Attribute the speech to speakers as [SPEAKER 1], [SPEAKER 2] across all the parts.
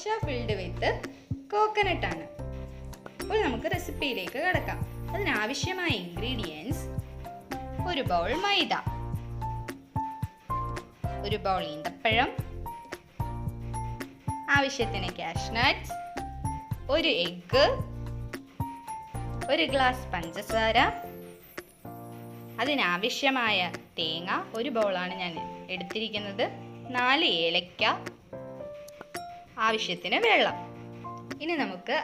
[SPEAKER 1] Dosa filled with coconut ആണ്. അപ്പോൾ നമുക്ക് റെസിപ്പിയിലേക്ക് കടക്കാം. അതിനാവശ്യമായ ഇൻഗ്രീഡിയൻസ്: ഒരു ബൗൾ മൈദ, ഒരു ബൗൾ ഈന്തപ്പഴം, ആവശ്യത്തിന് കാഷ്നട്ട്സ്, ഒരു എഗ്ഗ്, ഒരു ഗ്ലാസ് പഞ്ചസാര, അതിനാവശ്യമായ തേങ്ങ, ഒരു ബൗളാണ് ഞാൻ എടുത്തിരിക്കുന്നത്, 4 ഏലക്ക, ആവശ്യത്തിന് വെള്ളം. ഇനി നമുക്ക്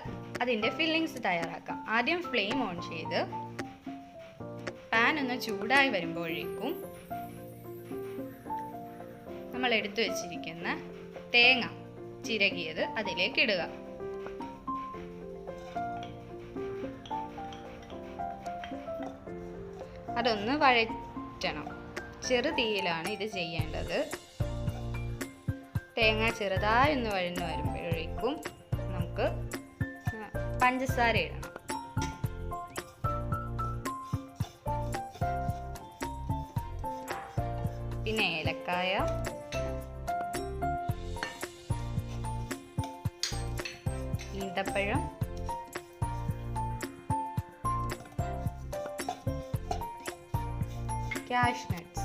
[SPEAKER 1] അതിൻ്റെ ഫില്ലിങ്സ് തയ്യാറാക്കാം. ആദ്യം ഫ്ലെയിം ഓൺ ചെയ്ത് പാൻ ഒന്ന് ചൂടായി വരുമ്പോഴേക്കും നമ്മൾ എടുത്തു വച്ചിരിക്കുന്ന തേങ്ങ ചിരകിയത് അതിലേക്ക് ഇടുക. അതൊന്ന് വഴറ്റണം. ചെറു തീയിലാണ് ഇത് ചെയ്യേണ്ടത്. തേങ്ങ ചെറുതായി ഒന്ന് വഴന്നു വരുമ്പോഴേക്കും നമുക്ക് പഞ്ചസാര ഇടണം. പിന്നെ ഏലക്കായ, ഈന്തപ്പഴം, കാഷ്നട്ട്സ്,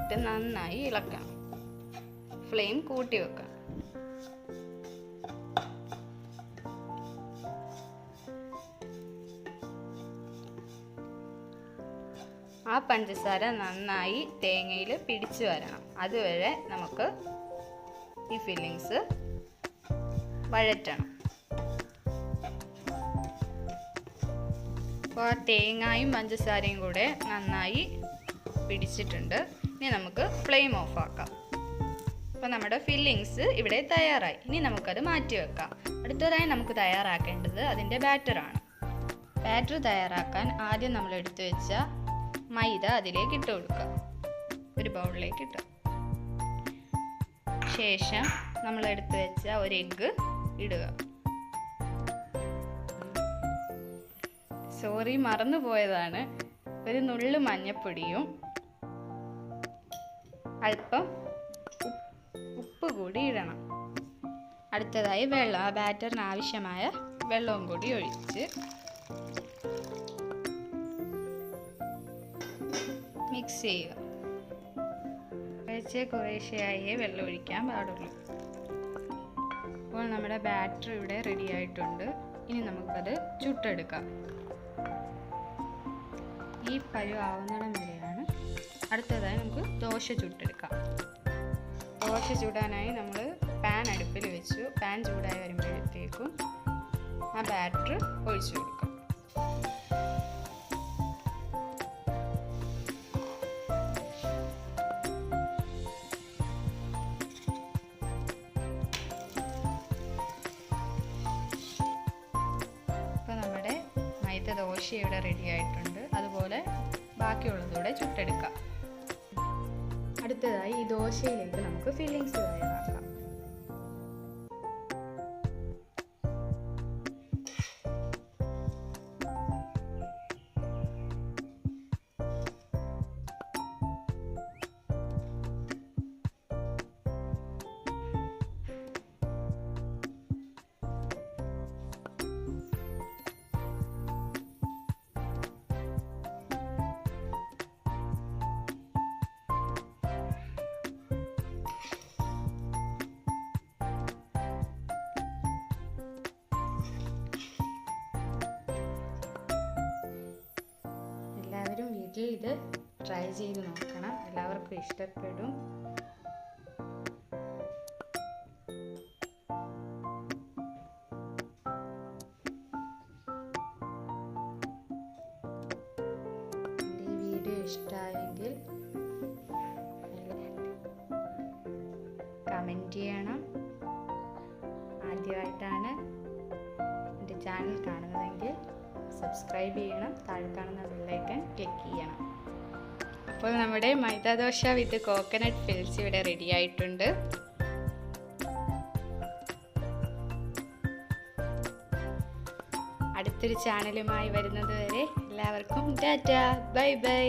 [SPEAKER 1] ഇത് നന്നായി ഇളക്കണം. ഫ്ലെയിം കൂട്ടി വെക്കണം. ആ പഞ്ചസാര നന്നായി തേങ്ങയിൽ പിടിച്ചു വരണം. അതുവരെ നമുക്ക് ഈ ഫില്ലിങ്സ് വഴറ്റണം. അപ്പോൾ ആ തേങ്ങയും പഞ്ചസാരയും കൂടെ നന്നായി പിടിച്ചിട്ടുണ്ട്. ഇനി നമുക്ക് ഫ്ലെയിം ഓഫ് ആക്കാം. അപ്പോൾ നമ്മുടെ ഫില്ലിങ്സ് ഇവിടെ തയ്യാറായി. ഇനി നമുക്കത് മാറ്റി വെക്കാം. അടുത്തതായി നമുക്ക് തയ്യാറാക്കേണ്ടത് അതിൻ്റെ ബാറ്ററാണ്. ബാറ്റർ തയ്യാറാക്കാൻ ആദ്യം നമ്മൾ എടുത്തു വെച്ച മൈദ അതിലേക്ക് ഇട്ട് കൊടുക്കുക. ഒരു ബൗളിലേക്ക് ഇട്ട് ശേഷം നമ്മൾ എടുത്തു വെച്ച ഒരു എഗ്ഗ് ഇടുക. സോറി, മറന്നു പോയതാണ്. ഒരു നുള്ളു മഞ്ഞപ്പൊടിയും അല്പം ഉപ്പ് കൂടി ഇടണം. അടുത്തതായി വെള്ളം, ആ ബാറ്ററിന് ആവശ്യമായ വെള്ളവും കൂടി ഒഴിച്ച് മിക്സ് ചെയ്യുക. കുറേശ്ശെയായേ വെള്ളം ഒഴിക്കാൻ പാടുള്ളൂ. അപ്പോൾ നമ്മുടെ ബാറ്റർ ഇവിടെ റെഡി ആയിട്ടുണ്ട്. ഇനി നമുക്കത് ചുട്ടെടുക്കാം. ഈ പരുവാവുന്നിടം വരെയാണ്. അടുത്തതായി നമുക്ക് ദോശ ചുട്ടെടുക്കാം. ദോശ ചുടാനായി നമ്മൾ പാൻ അടുപ്പിൽ വെച്ചു. പാൻ ചൂടായി വരുമ്പോഴത്തേക്കും ആ ബാറ്റർ ഒഴിച്ചു കൊടുക്കാം. അപ്പോൾ നമ്മുടെ മൈദ ദോശ ഇവിടെ റെഡി ആയിട്ടുണ്ട്. അതുപോലെ ബാക്കിയുള്ളതൂടെ ചുട്ടെടുക്കാം. അടുത്തതായി ഈ ദോശയിലേക്ക് നമുക്ക് ഫില്ലിങ്സ് തയ്യാറാക്കാം. വീട്ടിൽ ഇത് ട്രൈ ചെയ്ത് നോക്കണം. എല്ലാവർക്കും ഇഷ്ടപ്പെടും. ഈ വീഡിയോ ഇഷ്ടമായെങ്കിൽ കമൻറ്റ് ചെയ്യണം. ആദ്യമായിട്ടാണ് എൻ്റെ ചാനൽ കാണുന്നതെങ്കിൽ സബ്സ്ക്രൈബ് ചെയ്യണം. താഴെ കാണുന്ന ബെല്ലൈക്കൺ ക്ലിക്ക് ചെയ്യണം. അപ്പോൾ നമ്മുടെ മൈദ ദോശ വിത്ത് കോക്കനട്ട് ഫിൽസ് ഇവിടെ റെഡി ആയിട്ടുണ്ട്. അടുത്തൊരു ചാനലുമായി വരുന്നത് വരെ എല്ലാവർക്കും ടാറ്റാ, ബൈ ബൈ.